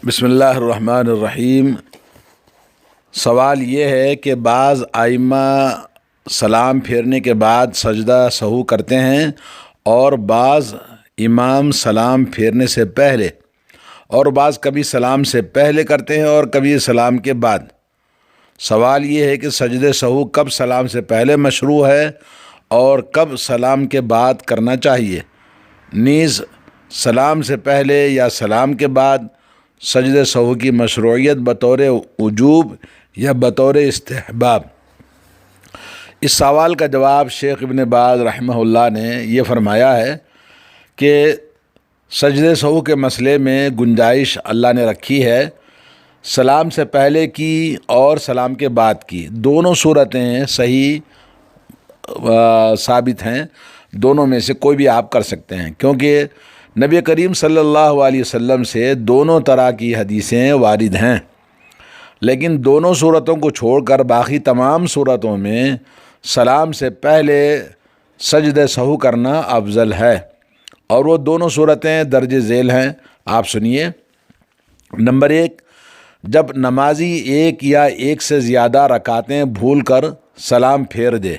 بسم اللہ الرحمن الرحیم۔ سوال یہ ہے کہ بعض ائمہ سلام پھیرنے کے بعد سجدہ سہو کرتے ہیں اور بعض امام سلام پھیرنے سے پہلے، اور بعض کبھی سلام سے پہلے کرتے ہیں اور کبھی سلام کے بعد۔ سوال یہ ہے کہ سجدہ سہو کب سلام سے پہلے مشروع ہے اور کب سلام کے بعد کرنا چاہیے، نیز سلام سے پہلے یا سلام کے بعد سجدہ سہو کی مشروعیت بطور وجوب یا بطور استحباب۔ اس سوال کا جواب شیخ ابن باز رحمہ اللہ نے یہ فرمایا ہے کہ سجدہ سہو کے مسئلے میں گنجائش اللہ نے رکھی ہے، سلام سے پہلے کی اور سلام کے بعد کی دونوں صورتیں صحیح ثابت ہیں، دونوں میں سے کوئی بھی آپ کر سکتے ہیں، کیونکہ نبی کریم صلی اللہ علیہ وسلم سے دونوں طرح کی حدیثیں وارد ہیں، لیکن دونوں صورتوں کو چھوڑ کر باقی تمام صورتوں میں سلام سے پہلے سجدہ سہو کرنا افضل ہے، اور وہ دونوں صورتیں درج ذیل ہیں۔ آپ سنیے۔ نمبر 1، جب نمازی ایک یا ایک سے زیادہ رکعتیں بھول کر سلام پھیر دے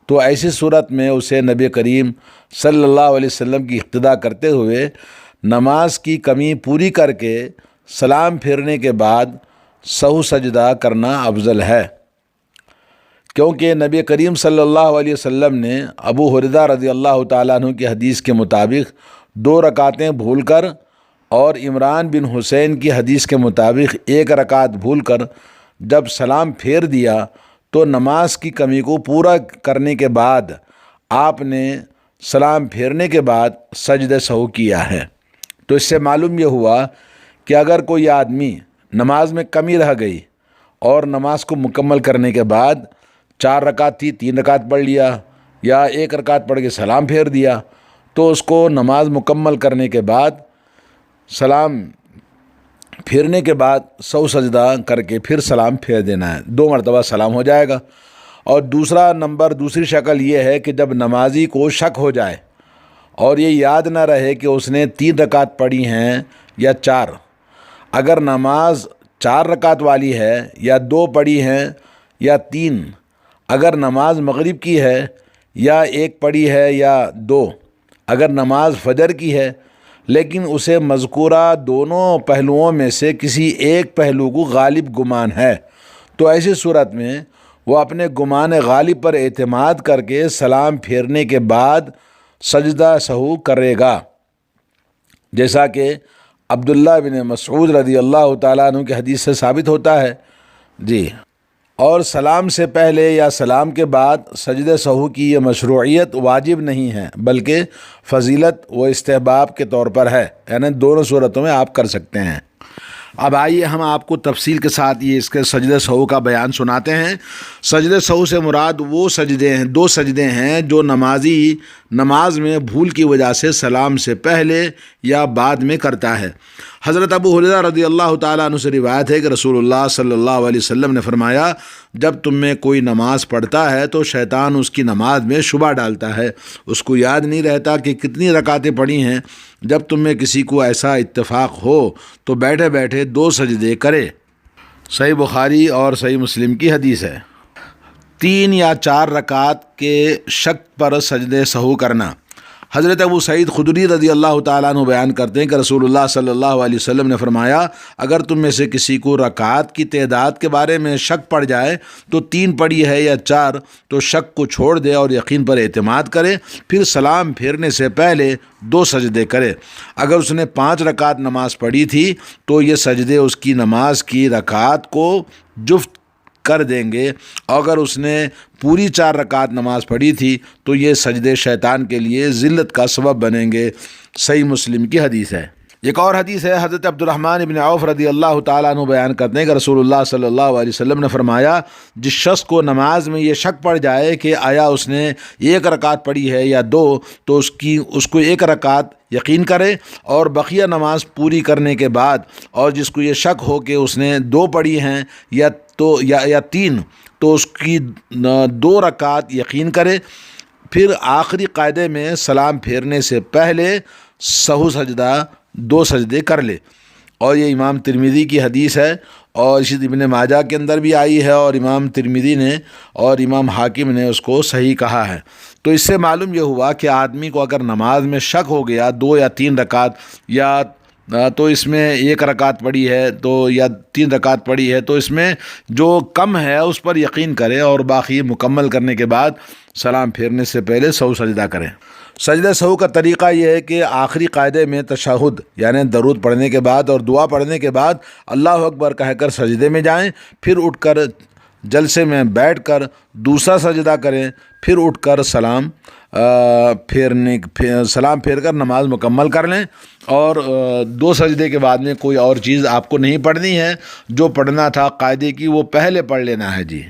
تو ایسی صورت میں اسے نبی کریم صلی اللہ علیہ وسلم کی اقتداء کرتے ہوئے نماز کی کمی پوری کر کے سلام پھیرنے کے بعد سہو سجدہ کرنا افضل ہے، کیونکہ نبی کریم صلی اللہ علیہ وسلم نے ابو ہریرہ رضی اللہ تعالیٰ عنہ کی حدیث کے مطابق 2 رکعتیں بھول کر اور عمران بن حسین کی حدیث کے مطابق 1 رکعت بھول کر جب سلام پھیر دیا تو نماز کی کمی کو پورا کرنے کے بعد آپ نے سلام پھیرنے کے بعد سجدہ سہو کیا ہے۔ تو اس سے معلوم یہ ہوا کہ اگر کوئی آدمی نماز میں کمی رہ گئی اور نماز کو مکمل کرنے کے بعد 4 رکعت تھی 3 رکعت پڑھ لیا یا 1 رکعت پڑھ کے سلام پھیر دیا، تو اس کو نماز مکمل کرنے کے بعد سلام پھیرنے کے بعد سہو سجدہ کر کے پھر سلام پھیر دینا ہے، 2 مرتبہ سلام ہو جائے گا۔ اور دوسری شکل یہ ہے کہ جب نمازی کو شک ہو جائے اور یہ یاد نہ رہے کہ اس نے 3 رکعت پڑھی ہیں یا 4، اگر نماز 4 رکعت والی ہے یا 2 پڑھی ہیں یا 3، اگر نماز مغرب کی ہے یا 1 پڑھی ہے یا 2، اگر نماز فجر کی ہے، لیکن اسے مذکورہ دونوں پہلوؤں میں سے کسی ایک پہلو کو غالب گمان ہے، تو ایسی صورت میں وہ اپنے گمان غالب پر اعتماد کر کے سلام پھیرنے کے بعد سجدہ سہو کرے گا، جیسا کہ عبداللہ بن مسعود رضی اللہ تعالیٰ عنہ کی حدیث سے ثابت ہوتا ہے۔ جی، اور سلام سے پہلے یا سلام کے بعد سجدہ سہو کی یہ مشروعیت واجب نہیں ہے، بلکہ فضیلت و استحباب کے طور پر ہے، یعنی دونوں صورتوں میں آپ کر سکتے ہیں۔ اب آئیے ہم آپ کو تفصیل کے ساتھ یہ اس کے سجدہ سہو کا بیان سناتے ہیں۔ سجدہ سہو سے مراد وہ سجدے ہیں، 2 سجدے ہیں جو نمازی نماز میں بھول کی وجہ سے سلام سے پہلے یا بعد میں کرتا ہے۔ حضرت ابو ہریرہ رضی اللہ تعالیٰ عنہ سے روایت ہے کہ رسول اللہ صلی اللہ علیہ وسلم نے فرمایا، جب تم میں کوئی نماز پڑھتا ہے تو شیطان اس کی نماز میں شبہ ڈالتا ہے، اس کو یاد نہیں رہتا کہ کتنی رکعتیں پڑھی ہیں۔ جب تم میں کسی کو ایسا اتفاق ہو تو بیٹھے بیٹھے 2 سجدے کرے۔ صحیح بخاری اور صحیح مسلم کی حدیث ہے۔ 3 یا 4 رکعت کے شک پر سجدے سہو کرنا۔ حضرت ابو سعید خدری رضی اللہ تعالیٰ عنہ بیان کرتے ہیں کہ رسول اللہ صلی اللہ علیہ وسلم نے فرمایا، اگر تم میں سے کسی کو رکعات کی تعداد کے بارے میں شک پڑ جائے تو 3 پڑھی ہے یا 4، تو شک کو چھوڑ دے اور یقین پر اعتماد کرے، پھر سلام پھیرنے سے پہلے 2 سجدے کرے۔ اگر اس نے 5 رکعت نماز پڑھی تھی تو یہ سجدے اس کی نماز کی رکعات کو جفت کر دیں گے، اور اگر اس نے پوری 4 رکعت نماز پڑھی تھی تو یہ سجدے شیطان کے لیے ذلت کا سبب بنیں گے۔ صحیح مسلم کی حدیث ہے۔ ایک اور حدیث ہے، حضرت عبد الرحمن بن عوف رضی اللہ تعالیٰ عنہ بیان کرتے ہیں کہ رسول اللہ صلی اللہ علیہ وسلم نے فرمایا، جس شخص کو نماز میں یہ شک پڑ جائے کہ آیا اس نے 1 رکعت پڑھی ہے یا 2، تو اس کو 1 رکعت یقین کرے، اور بقیہ نماز پوری کرنے کے بعد، اور جس کو یہ شک ہو کہ اس نے 2 پڑھی ہیں یا 3، تو اس کی 2 رکعت یقین کرے، پھر آخری قاعدے میں سلام پھیرنے سے پہلے سہو سجدہ 2 سجدے کر لے۔ اور یہ امام ترمذی کی حدیث ہے، اور اسی ابن ماجہ کے اندر بھی آئی ہے، اور امام ترمذی نے اور امام حاکم نے اس کو صحیح کہا ہے۔ تو اس سے معلوم یہ ہوا کہ آدمی کو اگر نماز میں شک ہو گیا 2 یا 3 رکعت یا تو اس میں 1 رکعت پڑی ہے تو یا 3 رکعت پڑی ہے، تو اس میں جو کم ہے اس پر یقین کرے، اور باقی مکمل کرنے کے بعد سلام پھیرنے سے پہلے سہو سجدہ کریں۔ سجدہ سہو کا طریقہ یہ ہے کہ آخری قاعدے میں تشہد یعنی درود پڑھنے کے بعد اور دعا پڑھنے کے بعد اللہ اکبر کہہ کر سجدے میں جائیں، پھر اٹھ کر جلسے میں بیٹھ کر دوسرا سجدہ کریں، پھر اٹھ کر سلام پھیر کر نماز مکمل کر لیں، اور 2 سجدے کے بعد میں کوئی اور چیز آپ کو نہیں پڑھنی ہے، جو پڑھنا تھا قاعدے کی وہ پہلے پڑھ لینا ہے جی۔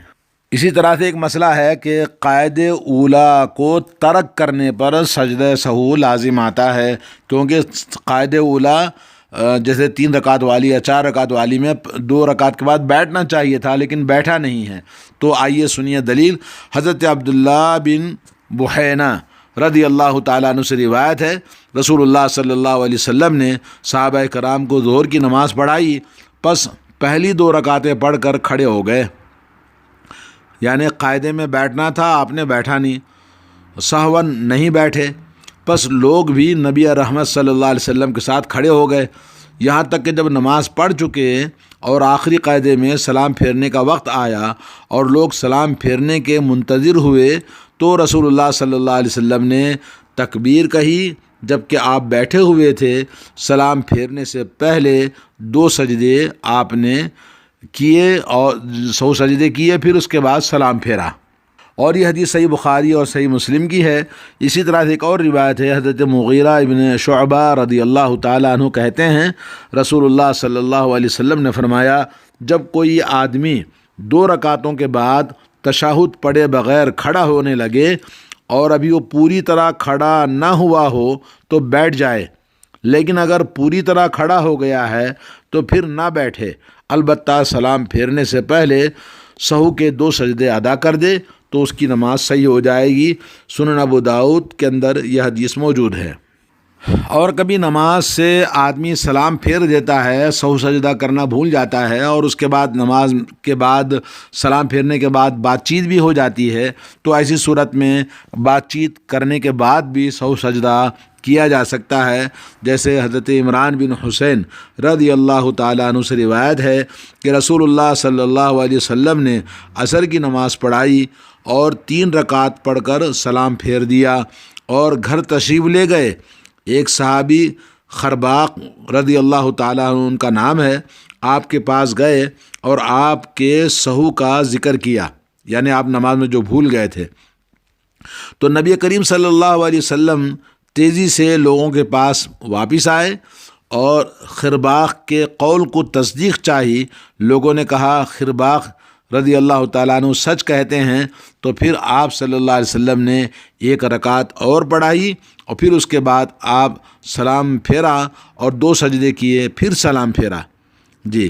اسی طرح سے ایک مسئلہ ہے کہ قاعدے اولیٰ کو ترک کرنے پر سجدہ سہو لازم آتا ہے، کیونکہ قاعدے اولیٰ جیسے 3 رکعت والی یا 4 رکعت والی میں 2 رکعت کے بعد بیٹھنا چاہیے تھا لیکن بیٹھا نہیں ہے۔ تو آئیے سنیے دلیل۔ حضرت عبداللہ بن بحینہ رضی اللہ تعالیٰ عنہ سے روایت ہے، رسول اللہ صلی اللہ علیہ وسلم نے صحابہ کرام کو ظہر کی نماز پڑھائی، پس پہلی 2 رکعتیں پڑھ کر کھڑے ہو گئے، یعنی قاعدے میں بیٹھنا تھا، آپ نے بیٹھا نہیں، سہون نہیں بیٹھے، پس لوگ بھی نبی رحمت صلی اللہ علیہ وسلم کے ساتھ کھڑے ہو گئے، یہاں تک کہ جب نماز پڑھ چکے اور آخری قاعدے میں سلام پھیرنے کا وقت آیا اور لوگ سلام پھیرنے کے منتظر ہوئے تو رسول اللہ صلی اللہ علیہ وسلم نے تکبیر کہی، جب کہ آپ بیٹھے ہوئے تھے۔ سلام پھیرنے سے پہلے 2 سجدے آپ نے کیے اور 100 سجدے کیے، پھر اس کے بعد سلام پھیرا، اور یہ حدیث صحیح بخاری اور صحیح مسلم کی ہے۔ اسی طرح سے ایک اور روایت ہے، حضرت مغیرہ ابن شعبہ رضی اللہ تعالیٰ عنہ کہتے ہیں، رسول اللہ صلی اللہ علیہ وسلم نے فرمایا، جب کوئی آدمی 2 رکعتوں کے بعد تشہد پڑھے بغیر کھڑا ہونے لگے اور ابھی وہ پوری طرح کھڑا نہ ہوا ہو تو بیٹھ جائے، لیکن اگر پوری طرح کھڑا ہو گیا ہے تو پھر نہ بیٹھے، البتہ سلام پھیرنے سے پہلے سہو کے 2 سجدے ادا کر دے تو اس کی نماز صحیح ہو جائے گی۔ سنن ابو داؤد کے اندر یہ حدیث موجود ہے۔ اور کبھی نماز سے آدمی سلام پھیر دیتا ہے، سہو سجدہ کرنا بھول جاتا ہے، اور اس کے بعد نماز کے بعد سلام پھیرنے کے بعد بات چیت بھی ہو جاتی ہے، تو ایسی صورت میں بات چیت کرنے کے بعد بھی سہو سجدہ کیا جا سکتا ہے، جیسے حضرت عمران بن حسین رضی اللہ تعالیٰ عنہ سے روایت ہے کہ رسول اللہ صلی اللہ علیہ وسلم نے عصر کی نماز پڑھائی اور 3 رکعت پڑھ کر سلام پھیر دیا اور گھر تشریف لے گئے۔ ایک صحابی خرباق رضی اللہ تعالیٰ عنہ ان کا نام ہے، آپ کے پاس گئے اور آپ کے سہو کا ذکر کیا، یعنی آپ نماز میں جو بھول گئے تھے، تو نبی کریم صلی اللہ علیہ وسلم تیزی سے لوگوں کے پاس واپس آئے اور خرباق کے قول کو تصدیق چاہی۔ لوگوں نے کہا خرباق رضی اللہ تعالیٰ عنہ سچ کہتے ہیں، تو پھر آپ صلی اللہ علیہ وسلم نے 1 رکعت اور پڑھائی اور پھر اس کے بعد آپ سلام پھیرا اور 2 سجدے کیے، پھر سلام پھیرا جی۔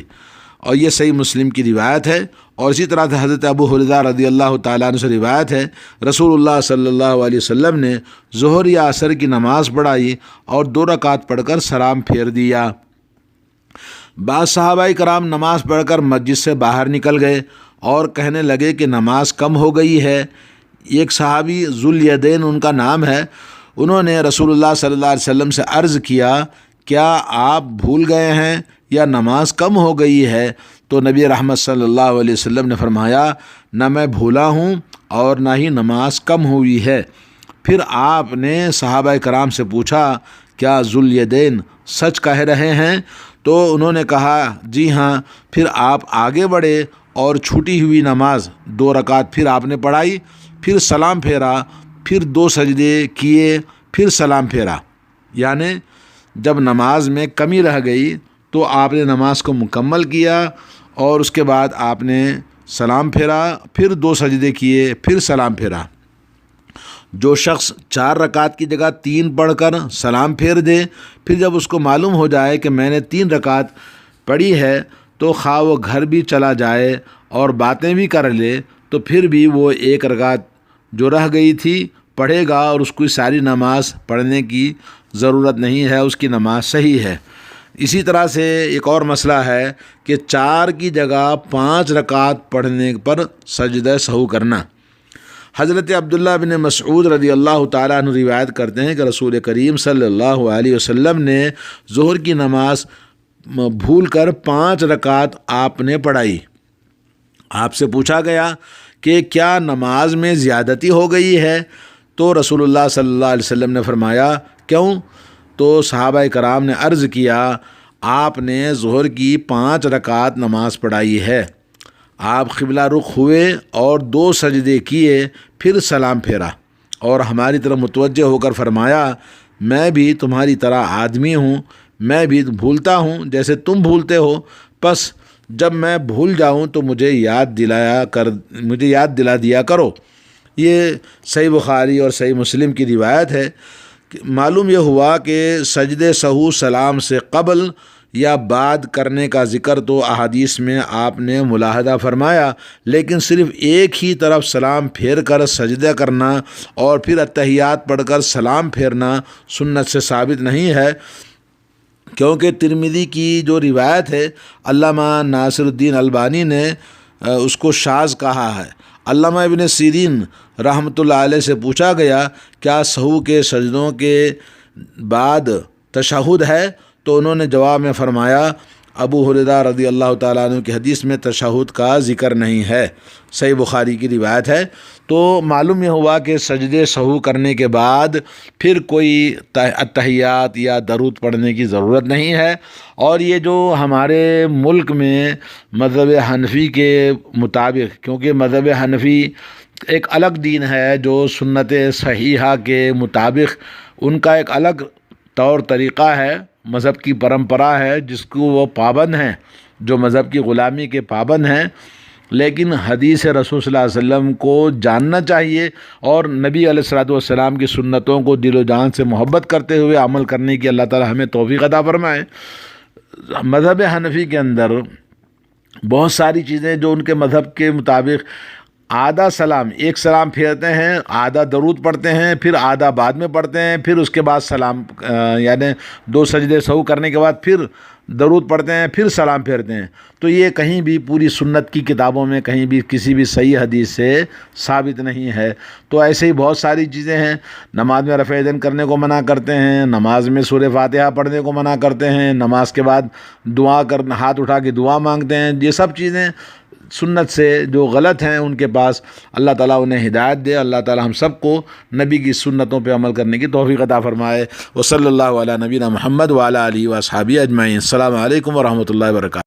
اور یہ صحیح مسلم کی روایت ہے۔ اور اسی طرح سے حضرت ابو ہریرہ رضی اللہ تعالیٰ عنہ سے روایت ہے، رسول اللہ صلی اللہ علیہ وسلم نے ظہر یا عصر کی نماز پڑھائی اور 2 رکعت پڑھ کر سلام پھیر دیا۔ بعض صحابہ کرام نماز پڑھ کر مسجد سے باہر نکل گئے اور کہنے لگے کہ نماز کم ہو گئی ہے۔ ایک صحابی ذوالیدین ان کا نام ہے، انہوں نے رسول اللہ صلی اللہ علیہ وسلم سے عرض کیا، کیا آپ بھول گئے ہیں یا نماز کم ہو گئی ہے؟ تو نبی رحمت صلی اللہ علیہ وسلم نے فرمایا، نہ میں بھولا ہوں اور نہ ہی نماز کم ہوئی ہے۔ پھر آپ نے صحابہ کرام سے پوچھا، کیا ذوالیدین سچ کہہ رہے ہیں؟ تو انہوں نے کہا جی ہاں۔ پھر آپ آگے بڑھے اور چھوٹی ہوئی نماز 2 رکعت پھر آپ نے پڑھائی، پھر سلام پھیرا، پھر 2 سجدے کیے، پھر سلام پھیرا، یعنی جب نماز میں کمی رہ گئی تو آپ نے نماز کو مکمل کیا اور اس کے بعد آپ نے سلام پھیرا، پھر 2 سجدے کیے، پھر سلام پھیرا۔ جو شخص 4 رکعت کی جگہ 3 پڑھ کر سلام پھیر دے، پھر جب اس کو معلوم ہو جائے کہ میں نے 3 رکعت پڑھی ہے، تو خواہ وہ گھر بھی چلا جائے اور باتیں بھی کر لے، تو پھر بھی وہ 1 رکعت جو رہ گئی تھی پڑھے گا اور اس کو ساری نماز پڑھنے کی ضرورت نہیں ہے، اس کی نماز صحیح ہے۔ اسی طرح سے ایک اور مسئلہ ہے کہ 4 کی جگہ 5 رکعت پڑھنے پر سجدہ سہو کرنا۔ حضرت عبداللہ بن مسعود رضی اللہ تعالیٰ عنہ روایت کرتے ہیں کہ رسول کریم صلی اللہ علیہ وسلم نے ظہر کی نماز بھول کر 5 رکعت آپ نے پڑھائی۔ آپ سے پوچھا گیا کہ کیا نماز میں زیادتی ہو گئی ہے؟ تو رسول اللہ صلی اللہ علیہ وسلم نے فرمایا کیوں؟ تو صحابہ کرام نے عرض کیا آپ نے ظہر کی 5 رکعت نماز پڑھائی ہے۔ آپ قبلہ رخ ہوئے اور 2 سجدے کیے، پھر سلام پھیرا اور ہماری طرف متوجہ ہو کر فرمایا میں بھی تمہاری طرح آدمی ہوں، میں بھی بھولتا ہوں جیسے تم بھولتے ہو، پس جب میں بھول جاؤں تو مجھے یاد دلا دیا کرو۔ یہ صحیح بخاری اور صحیح مسلم کی روایت ہے۔ معلوم یہ ہوا کہ سجدے سہو سلام سے قبل یا بعد کرنے کا ذکر تو احادیث میں آپ نے ملاحظہ فرمایا، لیکن صرف ایک ہی طرف سلام پھیر کر سجدہ کرنا اور پھر اتحیات پڑھ کر سلام پھیرنا سنت سے ثابت نہیں ہے، کیونکہ ترمذی کی جو روایت ہے علامہ ناصر الدین البانی نے اس کو شاذ کہا ہے۔ علامہ ابن سیرین رحمۃ اللہ علیہ سے پوچھا گیا کیا سہو کے سجدوں کے بعد تشہد ہے؟ تو انہوں نے جواب میں فرمایا ابو ہریرہ رضی اللہ تعالیٰ عنہ کی حدیث میں تشہد کا ذکر نہیں ہے، صحیح بخاری کی روایت ہے۔ تو معلوم یہ ہوا کہ سجدے سہو کرنے کے بعد پھر کوئی اتحیات یا درود پڑھنے کی ضرورت نہیں ہے۔ اور یہ جو ہمارے ملک میں مذہب حنفی کے مطابق، کیونکہ مذہب حنفی ایک الگ دین ہے جو سنت صحیحہ کے مطابق ان کا ایک الگ طور طریقہ ہے، مذہب کی پرمپرا ہے جس کو وہ پابند ہیں، جو مذہب کی غلامی کے پابند ہیں، لیکن حدیث رسول صلی اللہ علیہ وسلم کو جاننا چاہیے اور نبی علیہ الصلوۃ والسلام کی سنتوں کو دل و جان سے محبت کرتے ہوئے عمل کرنے کی اللہ تعالی ہمیں توفیق عطا فرمائے۔ مذہب حنفی کے اندر بہت ساری چیزیں جو ان کے مذہب کے مطابق آدھا سلام، ایک سلام پھیرتے ہیں، آدھا درود پڑھتے ہیں، پھر آدھا بعد میں پڑھتے ہیں، پھر اس کے بعد سلام یعنی 2 سجدے سہو کرنے کے بعد پھر درود پڑھتے ہیں، پھر سلام پھیرتے ہیں۔ تو یہ کہیں بھی پوری سنت کی کتابوں میں کہیں بھی کسی بھی صحیح حدیث سے ثابت نہیں ہے۔ تو ایسے ہی بہت ساری چیزیں ہیں، نماز میں رفع یدین کرنے کو منع کرتے ہیں، نماز میں سورہ فاتحہ پڑھنے کو منع کرتے ہیں، نماز کے بعد دعا کرنا، ہاتھ اٹھا کے دعا مانگتے ہیں، یہ سب چیزیں سنت سے جو غلط ہیں ان کے پاس اللہ تعالیٰ انہیں ہدایت دے۔ اللہ تعالیٰ ہم سب کو نبی کی سنتوں پہ عمل کرنے کی توفیق عطا فرمائے۔ وصلی اللہ علی نبینا محمد وعلی آلہ واصحابہ اجمعین۔ السلام علیکم ورحمۃ اللہ وبرکاتہ۔